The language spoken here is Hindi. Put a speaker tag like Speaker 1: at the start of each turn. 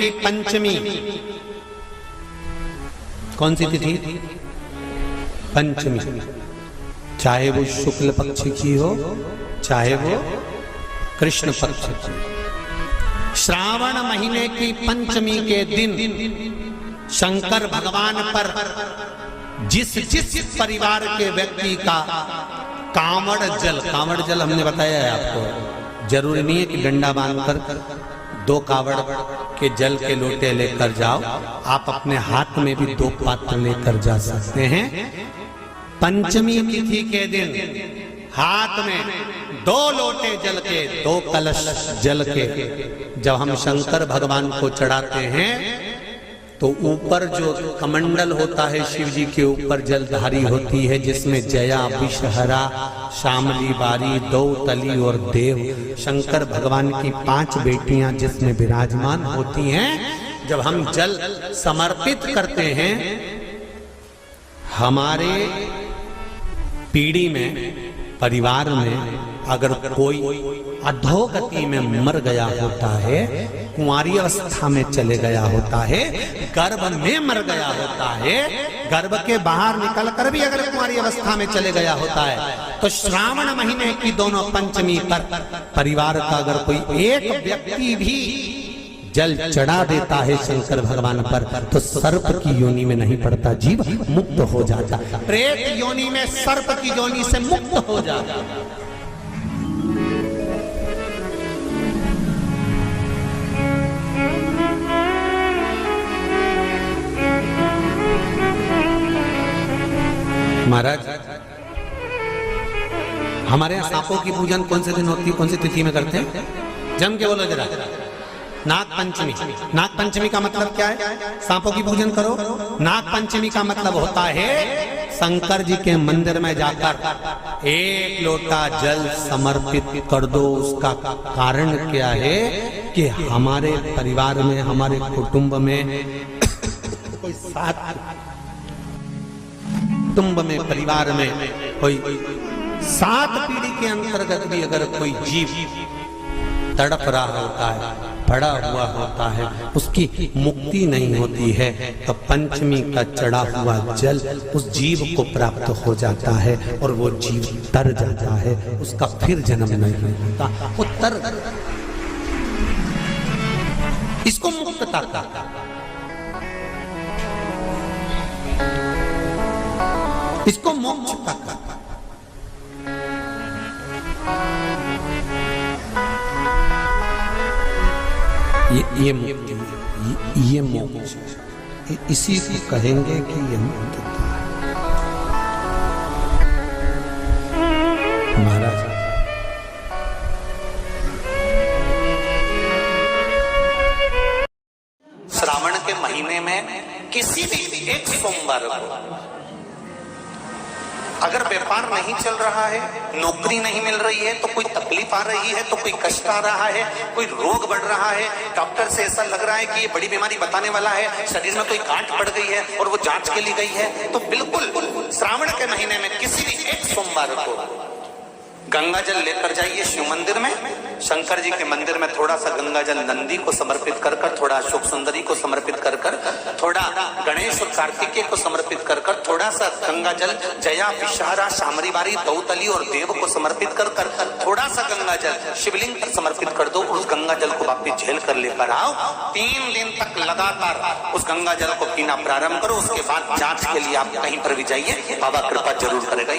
Speaker 1: की पंचमी, कौन सी तिथि? पंचमी, चाहे वो शुक्ल पक्ष की हो चाहे वो कृष्ण पक्ष की। श्रावण महीने की पंचमी के दिन शंकर भगवान पर जिस जिस परिवार के व्यक्ति का कांवड़ जल हमने बताया है आपको, जरूरी नहीं है कि डंडा बांधकर 2 कावड़ के जल के लोटे लेकर जाओ, आप अपने हाथ में भी 2 पात्र लेकर जा सकते हैं। पंचमी तिथि के दिन हाथ में 2 लोटे जल के, 2 कलश जल के जब हम शंकर भगवान को चढ़ाते हैं तो ऊपर जो कमंडल होता है शिव जी के ऊपर जलधारी होती है, जिसमें जया, विषहरा, शामली बारी, दौतली और देव, शंकर भगवान की 5 बेटियां जिसमें विराजमान होती हैं। जब हम जल समर्पित करते हैं, हमारे पीढ़ी में, परिवार में अगर कोई अधोगति में मर गया होता है, कुंवारी अवस्था में चले गया होता है, गर्भ में मर गया होता है, गर्भ के बाहर निकलकर भी अगर कुंवारी अवस्था में चले गया होता है, तो श्रावण महीने की दोनों पंचमी पर परिवार का अगर कोई एक व्यक्ति भी जल चढ़ा देता है शंकर भगवान पर, तो सर्प की योनि में नहीं पड़ता, जीव मुक्त हो जाता, प्रेत योनि में सर्प की योनि से मुक्त हो जाता। महाराज, हमारे यहाँ सांपों की पूजन कौन से दिन होती है, कौन सी तिथि में करते हैं? जम के बोलो जरा। नाग पंचमी। नाग पंचमी का मतलब क्या है? सांपों की पूजन करो। नाग पंचमी का मतलब होता है शंकर जी के मंदिर में जाकर 1 लोटा जल समर्पित कर दो। उसका कारण क्या है कि हमारे परिवार में, हमारे कुटुंब में कोई 7 कुटुंब में, परिवार में कोई 7 पीढ़ी के अंतर्गत भी अगर कोई जीव तड़प रहा होता है, पड़ा हुआ होता है, उसकी मुक्ति नहीं होती है, तो पंचमी का चढ़ा हुआ जल उस जीव को प्राप्त हो जाता है और वो जीव तर जाता है, उसका फिर जन्म नहीं होता, वो तर, इसको मुक्तता का, इसको मोक्ष का। ये मोक्ष, इसी को कहेंगे कि ये मुक्तता है। महाराज, श्रावण के महीने में किसी भी एक सोमवार को अगर व्यापार नहीं चल रहा है, नौकरी नहीं मिल रही है, तो कोई तकलीफ आ रही है, तो कोई कष्ट आ रहा है, कोई रोग बढ़ रहा है, डॉक्टर से ऐसा लग रहा है कि ये बड़ी बीमारी बताने वाला है, शरीर में कोई गांठ पड़ गई है और वो जांच के लिए गई है, तो बिल्कुल श्रावण के महीने में किसी भी एक सोमवार को गंगा जल लेकर जाइए शिव मंदिर में। शंकर जी के मंदिर में थोड़ा सा गंगा जल नंदी को समर्पित कर कर, थोड़ा अशोक सुंदरी को समर्पित कर कर, थोड़ा गणेश और कार्तिकेय को समर्पित कर कर, थोड़ा सा गंगा जल जया, विषहरा, शामरी बारी, दौतली और देव को समर्पित कर कर, थोड़ा सा गंगा जल शिवलिंग पर समर्पित कर दो। उस गंगा जल को वापिस झेल कर लेकर आओ। 3 दिन तक लगातार उस गंगा जल को पीना प्रारंभ करो। उसके बाद जांच के लिए आप कहीं पर भी जाइए, बाबा कृपा जरूर करेगा।